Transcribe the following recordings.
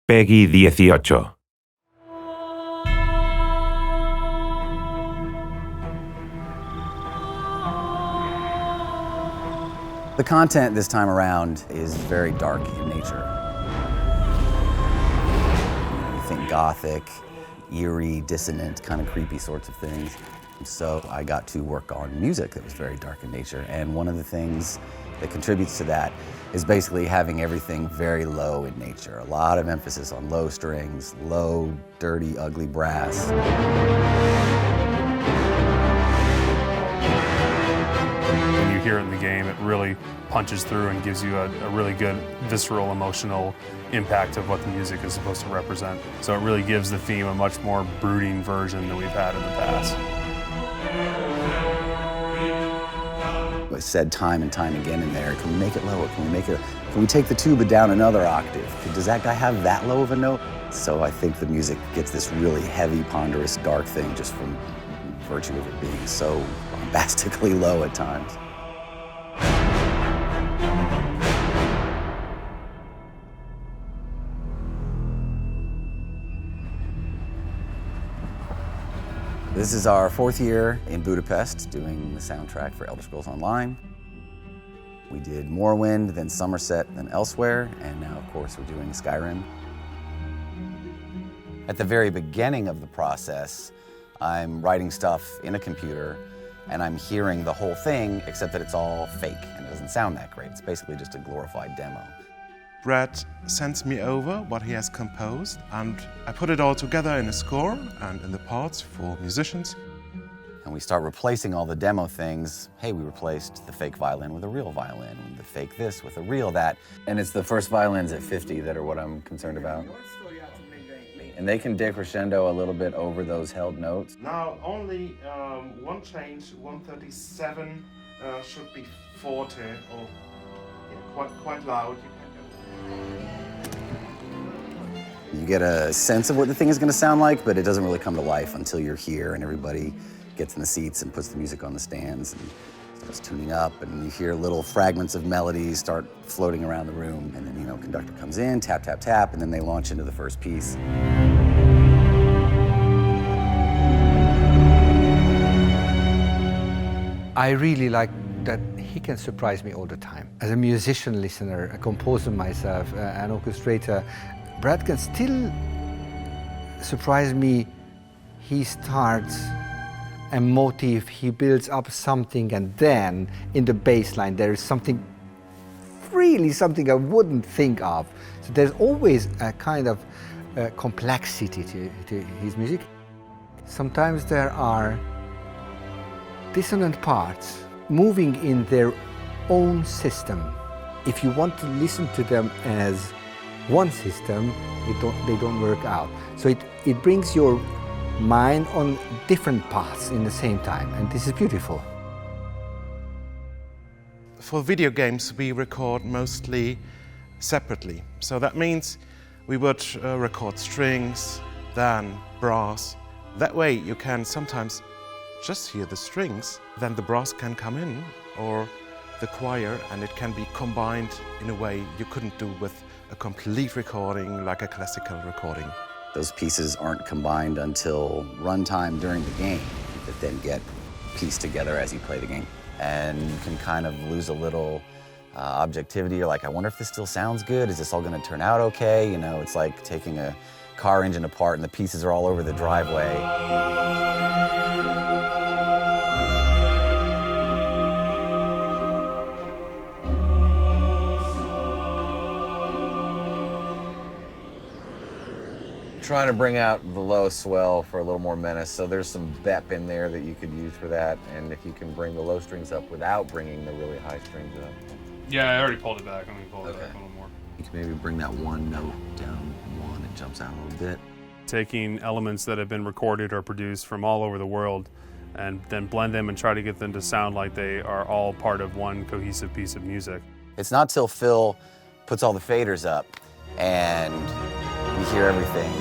Peggy 18. The content this time around is very dark in nature. You think gothic, eerie, dissonant, kind of creepy sorts of things. So I got to work on music that was very dark in nature, and one of the things that contributes to that is basically having everything very low in nature. A lot of emphasis on low strings, low, dirty, ugly brass. When you hear it in the game, it really punches through and gives you a really good visceral, emotional impact of what the music is supposed to represent. So it really gives the theme a much more brooding version than we've had in the past. I said time and time again in there, can we make it lower? Can we take the tuba down another octave? Does that guy have that low of a note? So I think the music gets this really heavy, ponderous, dark thing just from virtue of it being so bombastically low at times. This is our 4th year in Budapest doing the soundtrack for Elder Scrolls Online. We did Morrowind, then Somerset, then Elsewhere, and now of course we're doing Skyrim. At the very beginning of the process, I'm writing stuff in a computer and I'm hearing the whole thing, except that it's all fake and it doesn't sound that great. It's basically just a glorified demo. Brad sends me over what he has composed, and I put it all together in a score and in the parts for musicians. And we start replacing all the demo things. Hey, we replaced the fake violin with a real violin, the fake this with a real that. And it's the first violins at 50 that are what I'm concerned about. And they can decrescendo a little bit over those held notes. Now only one change, 137 should be forte, or quite loud. You get a sense of what the thing is going to sound like, but it doesn't really come to life until you're here and everybody gets in the seats and puts the music on the stands and starts tuning up, and you hear little fragments of melodies start floating around the room, and then, conductor comes in, tap, tap, tap, and then they launch into the first piece. I really like that he can surprise me all the time. As a musician listener, a composer myself, an orchestrator, Brad can still surprise me. He starts a motif, he builds up something, and then in the bass line there is something I wouldn't think of. So there's always a kind of complexity to his music. Sometimes there are dissonant parts moving in their own system. If you want to listen to them as one system, they don't work out. So it brings your mind on different paths in the same time, and this is beautiful. For video games, we record mostly separately. So that means we would record strings, then brass. That way you can sometimes just hear the strings, then the brass can come in, or the choir, and it can be combined in a way you couldn't do with a complete recording, like a classical recording. Those pieces aren't combined until runtime during the game, that then get pieced together as you play the game. And you can kind of lose a little objectivity. You're like, I wonder if this still sounds good? Is this all gonna turn out okay? It's like taking a car engine apart and the pieces are all over the driveway. Trying to bring out the low swell for a little more menace, so there's some bep in there that you could use for that, and if you can bring the low strings up without bringing the really high strings up. Yeah, I already pulled it back. I'm going to pull it back a little more. You can maybe bring that one note down one, it jumps out a little bit. Taking elements that have been recorded or produced from all over the world and then blend them and try to get them to sound like they are all part of one cohesive piece of music. It's not till Phil puts all the faders up and you hear everything.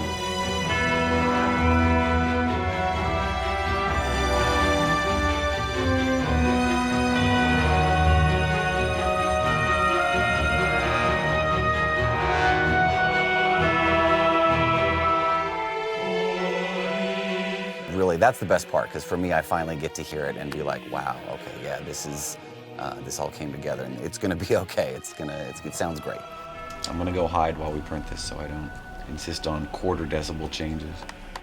really, that's the best part, because for me, I finally get to hear it and be like, wow, okay, yeah, this all came together, and it's gonna be okay. It sounds great. I'm gonna go hide while we print this so I don't insist on quarter decibel changes.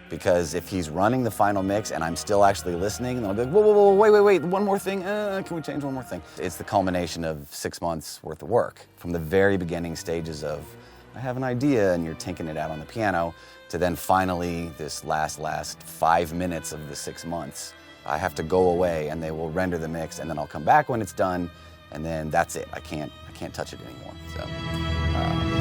Because if he's running the final mix and I'm still actually listening, then I'll be like, whoa, wait, one more thing, can we change one more thing? It's the culmination of 6 months worth of work. From the very beginning stages of, I have an idea, and you're tinking it out on the piano, to then finally this last 5 minutes of the 6 months. I have to go away and they will render the mix, and then I'll come back when it's done, and then that's it. I can't touch it anymore. So.